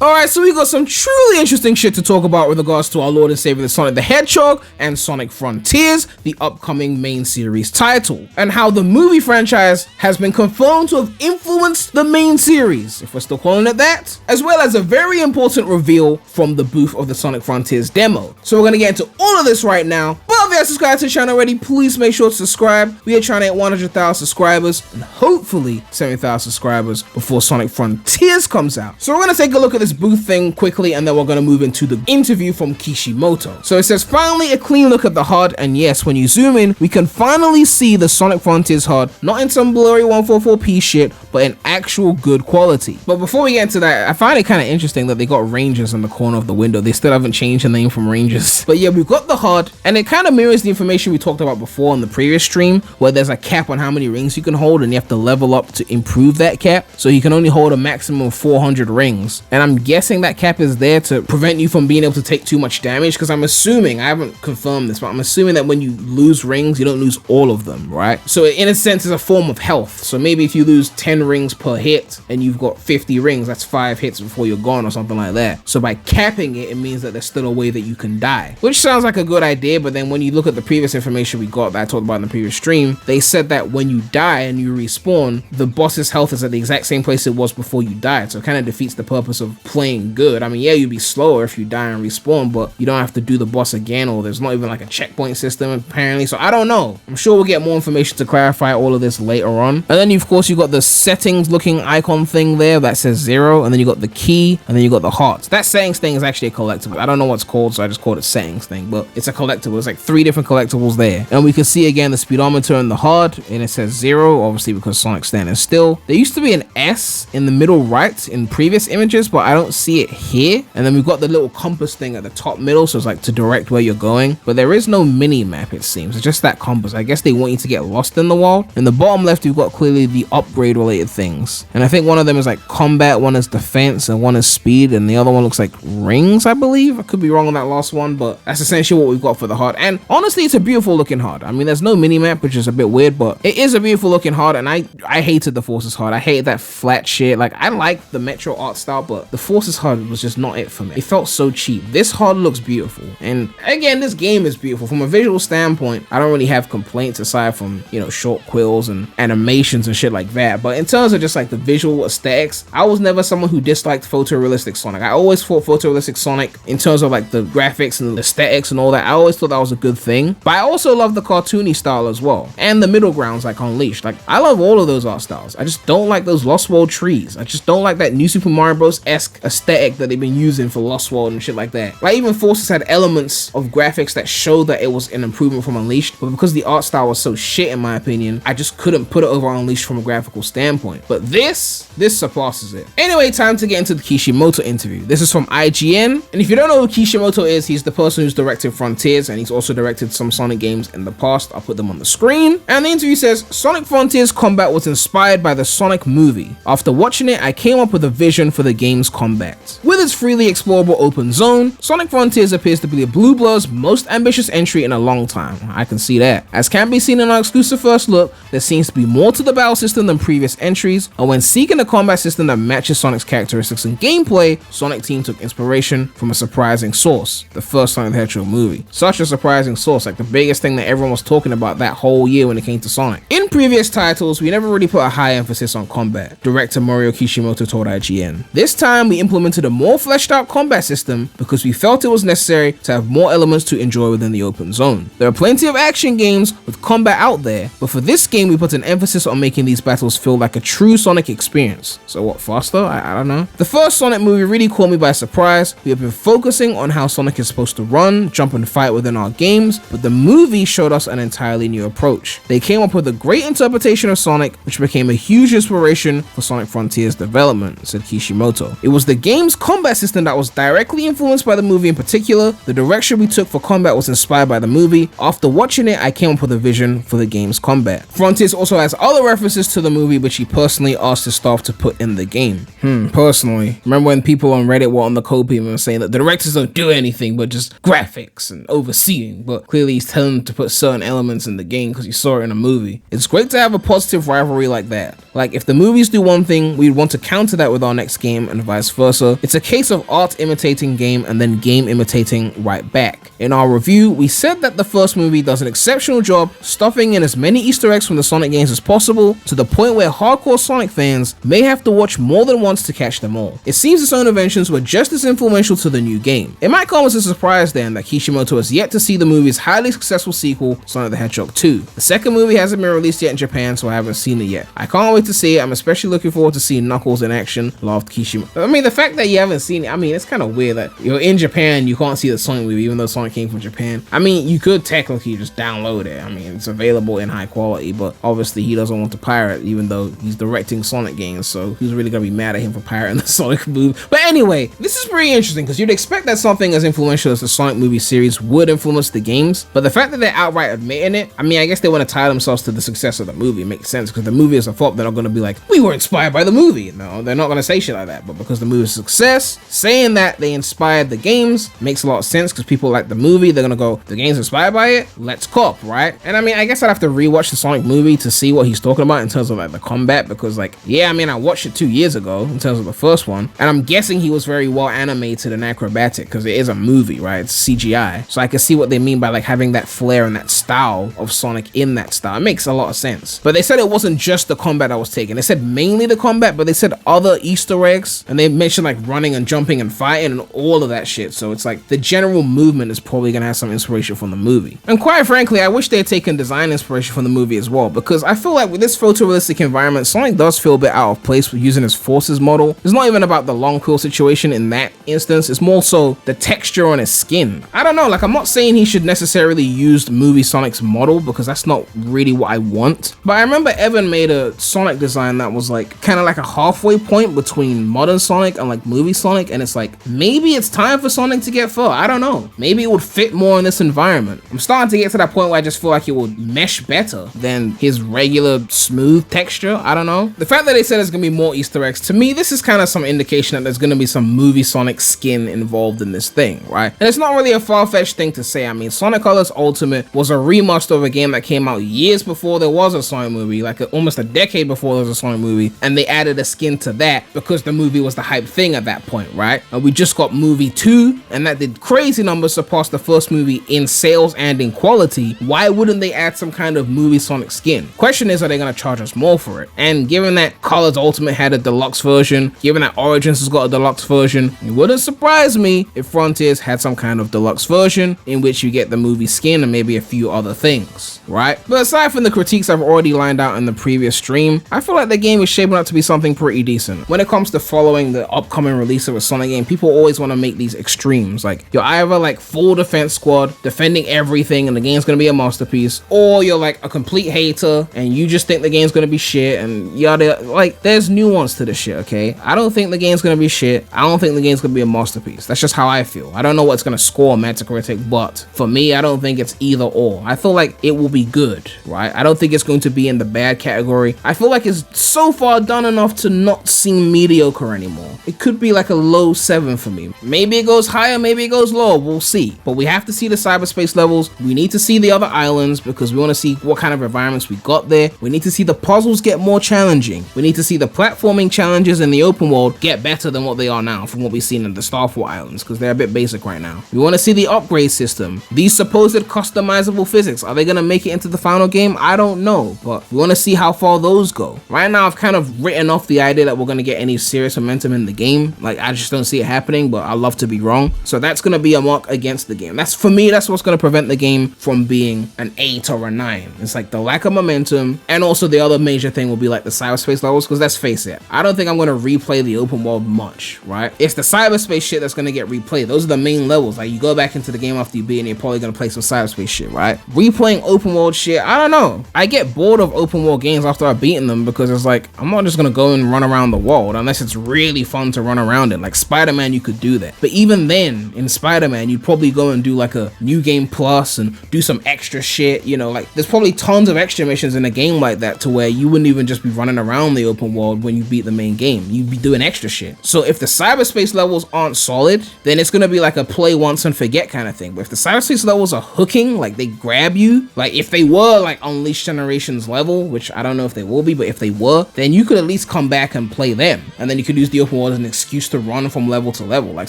Alright, so we got some truly interesting shit to talk about with regards to our Lord and Savior the Sonic the Hedgehog and Sonic Frontiers, the upcoming main series title, and how the movie franchise has been confirmed to have influenced the main series, if we're still calling it that, as well as a very important reveal from the booth of the Sonic Frontiers demo. So we're gonna get into all of this right now, but if you haven't subscribed to the channel already, please make sure to subscribe. We are trying to hit 100,000 subscribers and hopefully 70,000 subscribers before Sonic Frontiers comes out. So we're gonna take a look at this booth thing quickly, and then we're going to move into the interview from Kishimoto. So it says, finally a clean look at the HUD, and yes, when you zoom in, we can finally see the Sonic Frontiers HUD, not in some blurry 144p shit, but in actual good quality. But before we get into that, I find it kind of interesting that they got Rangers in the corner of the window. They still haven't changed the name from Rangers. But yeah, we've got the HUD, and it kind of mirrors the information we talked about before in the previous stream, where there's a cap on how many rings you can hold, and you have to level up to improve that cap. So you can only hold a maximum of 400 rings, and I'm guessing that cap is there to prevent you from being able to take too much damage, because I'm assuming, I haven't confirmed this, but I'm assuming that when you lose rings, you don't lose all of them, right? So in a sense, it's a form of health. So maybe if you lose 10 rings per hit and you've got 50 rings, that's 5 hits before you're gone or something like that. So by capping it, it means that there's still a way that you can die, which sounds like a good idea. But then when you look at the previous information we got that I talked about in the previous stream, they said that when you die and you respawn, the boss's health is at the exact same place it was before you died. So it kind of defeats the purpose of playing good. I mean, yeah, you'd be slower if you die and respawn, but you don't have to do the boss again, or there's not even like a checkpoint system apparently. So I don't know. I'm sure we'll get more information to clarify all of this later on. And then of course you got the settings looking icon thing there that says 0, and then you got the key, and then you got the hearts. That settings thing is actually a collectible. I don't know what's called, so I just called it settings thing, but it's a collectible. It's like 3 different collectibles there. And we can see again the speedometer and the HUD, and it says 0, obviously because Sonic's standing still. There used to be an S in the middle right in previous images, but I don't see it here. And then we've got the little compass thing at the top middle, so it's like to direct where you're going, but there is no mini map, it seems. It's just that compass. I guess they want you to get lost in the world. In the bottom left, you've got clearly the upgrade related things, and I think one of them is like combat, one is defense, and one is speed, and the other one looks like rings, I believe. I could be wrong on that last one, but that's essentially what we've got for the HUD. And honestly, it's a beautiful looking HUD. I mean, there's no mini map, which is a bit weird, but it is a beautiful looking HUD. And I hated the Forces HUD. I hated that flat shit. Like, I like the Metro art style, but the Forces HUD was just not it for me. It felt so cheap. This HUD looks beautiful, and again, this game is beautiful from a visual standpoint. I don't really have complaints aside from, you know, short quills and animations and shit like that. But in terms of just like the visual aesthetics, I was never someone who disliked photorealistic Sonic. I always thought photorealistic Sonic, in terms of like the graphics and the aesthetics and all that, I always thought that was a good thing. But I also love the cartoony style as well, and the middle grounds like Unleashed. Like, I love all of those art styles. I just don't like those Lost World trees. I just don't like that New Super Mario Bros.-esque aesthetic that they've been using for Lost World and shit like that. Like, even Forces had elements of graphics that showed that it was an improvement from Unleashed, but because the art style was so shit in my opinion, I just couldn't put it over Unleashed from a graphical standpoint. But this surpasses it. Anyway, time to get into the Kishimoto interview. This is from IGN, and if you don't know who Kishimoto is, he's the person who's directed Frontiers, and he's also directed some Sonic games in the past. I'll put them on the screen. And the interview says, Sonic Frontiers combat was inspired by the Sonic movie. After watching it, I came up with a vision for the game's combat. With its freely explorable open zone, Sonic Frontiers appears to be the Blue Bloods' most ambitious entry in a long time. I can see that. As can be seen in our exclusive first look, there seems to be more to the battle system than previous entries, and when seeking a combat system that matches Sonic's characteristics and gameplay, Sonic Team took inspiration from a surprising source, the first Sonic the Hedgehog movie. Such a surprising source, like the biggest thing that everyone was talking about that whole year when it came to Sonic. In previous titles, we never really put a high emphasis on combat, director Morio Kishimoto told IGN. This time, we implemented a more fleshed out combat system because we felt it was necessary to have more elements to enjoy within the open zone. There are plenty of action games with combat out there, but for this game, we put an emphasis on making these battles feel like a true Sonic experience. So what, faster? I don't know. The first Sonic movie really caught me by surprise. We have been focusing on how Sonic is supposed to run, jump, and fight within our games, but the movie showed us an entirely new approach. They came up with a great interpretation of Sonic, which became a huge inspiration for Sonic Frontiers development, said Kishimoto. It was the game's combat system that was directly influenced by the movie in particular. The direction we took for combat was inspired by the movie. After watching it, I came up with a vision for the game's combat. Frontiers also has other references to the movie which he personally asked his staff to put in the game? Personally, remember when people on Reddit were on the code people and saying that the directors don't do anything but just graphics and overseeing, but clearly he's telling them to put certain elements in the game because you saw it in a movie. It's great to have a positive rivalry like that. Like, if the movies do one thing, we'd want to counter that with our next game and vice versa. It's a case of art imitating game and then game imitating right back. In our review, we said that the first movie does an exceptional job stuffing in as many Easter eggs from the Sonic games as possible, to the point where hardcore Sonic fans may have to watch more than once to catch them all. It seems its own inventions were just as influential to the new game. It might come as a surprise then that Kishimoto has yet to see the movie's highly successful sequel, Sonic the Hedgehog 2. The second movie hasn't been released yet in Japan, so I haven't seen it yet. I can't wait to see it. I'm especially looking forward to seeing Knuckles in action, laughed Kishimoto. I mean, the fact that you haven't seen it, I mean, it's kind of weird that you're in Japan, you can't see the Sonic movie, even though Sonic came from Japan. I mean, you could technically just download it. I mean, it's available in high quality, but obviously he doesn't want to pirate, even though he's directing Sonic games, so who's really gonna be mad at him for pirating the Sonic movie? But anyway, this is pretty interesting because you'd expect that something as influential as the Sonic movie series would influence the games, but the fact that they're outright admitting it, I mean, I guess they want to tie themselves to the success of the movie. It makes sense because the movie is a flop. They're not going to be like, we were inspired by the movie. No, they're not going to say shit like that, but because the movie's a success, saying that they inspired the games makes a lot of sense because people like the movie. They're going to go, the game's inspired by it, let's cop, right? And I mean, I guess I'd have to rewatch the Sonic movie to see what he's talking about in terms of like the combat, because like, yeah, I mean, I watched it 2 years ago in terms of the first one, and I'm guessing he was very well animated and acrobatic because it is a movie, right? It's CGI. So I can see what they mean by like having that flair and that style of Sonic in that style. It makes a lot of sense. But they said it wasn't just the combat that was taken. They said mainly the combat, but they said other Easter eggs, and they mentioned like running and jumping and fighting and all of that shit. So it's like the general movement is probably gonna have some inspiration from the movie. And quite frankly, I wish they had taken design inspiration from the movie as well, because I feel like with this photorealistic environment, Sonic does feel a bit out of place with using his forces model. It's not even about the long quill situation in that instance. It's more so the texture on his skin. I don't know, like I'm not saying he should necessarily use movie Sonic's model because that's not really what I want. But I remember Evan made a Sonic design that was like kind of like a halfway point between modern Sonic and like movie Sonic, and it's like maybe it's time for Sonic to get fur. I don't know. Maybe it would fit more in this environment. I'm starting to get to that point where I just feel like it would mesh better than his regular smooth texture. I don't know. The fact that they said there's gonna be more Easter eggs, to me this is kind of some indication that there's gonna be some movie Sonic skin involved in this thing, right? And it's not really a far-fetched thing to say. I mean, Sonic Colors Ultimate was a remaster of a game that came out years before there was a Sonic movie, like almost a decade before there was a Sonic movie, and they added a skin to that because the movie was the hype thing at that point, right? And we just got movie 2, and that did crazy numbers, surpassed the first movie in sales and in quality. Why wouldn't they add some kind of movie Sonic skin? Question is, are they gonna charge us more for it? And given that Colors Ultimate had a deluxe version, given that Origins has got a deluxe version, it wouldn't surprise me if Frontiers had some kind of deluxe version in which you get the movie skin and maybe a few other things, right? But aside from the critiques I've already lined out in the previous stream, I feel like the game is shaping up to be something pretty decent. When it comes to following the upcoming release of a Sonic game, people always want to make these extremes, like you're either like full defense squad defending everything and the game's gonna be a masterpiece, or you're like a complete hater and you just think the game's gonna be shit and yada. Like, there's nuance to this shit, okay? I don't think the game's gonna be shit. I don't think the game's gonna be a masterpiece. That's just how I feel. I don't know what's gonna score on Metacritic, but for me, I don't think it's either or. I feel like it will be good, right? I don't think it's going to be in the bad category. I feel like it's so far done enough to not seem mediocre anymore. It could be like a low 7 for me. Maybe it goes higher, maybe it goes lower, we'll see. But we have to see the cyberspace levels. We need to see the other islands because we want to see what kind of environments we got there. We need to see the puzzles get more challenging. We need to see the platforming challenges in the open world get better than what they are now from what we've seen in the Starfall Islands, because they're a bit basic right now. We want to see the upgrade system. These supposed customizable physics, are they going to make it into the final game? I don't know, but we want to see how far those go. Right now, I've kind of written off the idea that we're going to get any serious momentum in the game. Like, I just don't see it happening, but I love to be wrong. So that's going to be a mark against the game. That's, for me, that's what's going to prevent the game from being an 8 or a 9. It's like the lack of momentum, and also the other major thing will be like the cyberspace levels, because let's face it, I don't think I'm going to replay the open world much, right? It's the cyberspace shit that's going to get replayed. Those are the main levels. Like, you go back into the game after you beat and you're probably going to play some cyberspace shit, right? Replaying open world shit, I don't know. I get bored of open world games after I've beaten them because it's like, I'm not just going to go and run around the world unless it's really fun to run around it. Like Spider-Man, you could do that. But even then, in Spider-Man, you'd probably go and do like a new game plus and do some extra shit, you know, like there's probably tons of extra missions in a game like that to where you wouldn't even just be running around the open world when you beat the main game. You'd be doing extra shit. So if the cyberspace levels aren't solid, then it's gonna be like a play once and forget kind of thing. But if the cyberspace levels are hooking, like they grab you, like if they were like Unleashed Generations level, which I don't know if they will be, but if they were, then you could at least come back and play them. And then you could use the open world as an excuse to run from level to level. Like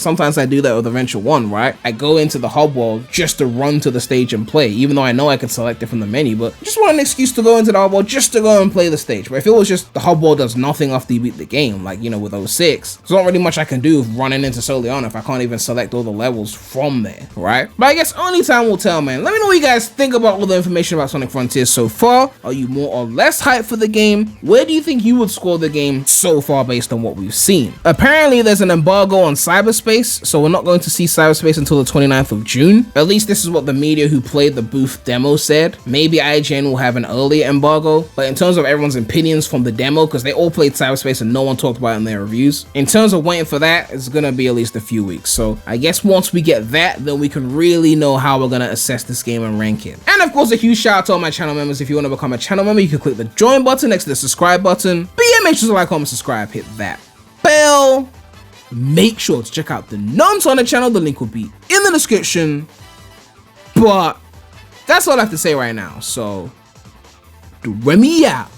sometimes I do that with Adventure 1, right? I go into the hub world just to run to the stage and play, even though I know I could select it from the menu, but I just want an excuse to go into the hub world just to go and play the stage. But if it was just the hub world does nothing after you beat the game, like, you know, with 06, there's not really much I can do with running into Soleon if I can't even select all the levels from there, right? But I guess only time will tell, man. Let me know what you guys think about all the information about Sonic Frontiers so far. Are you more or less hyped for the game? Where do you think you would score the game so far based on what we've seen? Apparently there's an embargo on cyberspace, so we're not going to see cyberspace until the 29th of June. At least this is what the media who played the booth demo said. Maybe IGN will have an earlier embargo, but in terms of everyone's opinions from the demo, because they all played cyberspace and no one talked about it in their reviews, in terms of waiting for that, it's gonna be at least a few weeks. So I guess once we get that, then we can really know how we're gonna assess this game and rank it. And of course, a huge shout out to all my channel members. If you want to become a channel member, you can click the join button next to the subscribe button. But yeah, make sure to like, comment, subscribe, hit that bell. Make sure to check out the non-Sonic channel. The link will be in the description. But that's all I have to say right now. So, Premy out.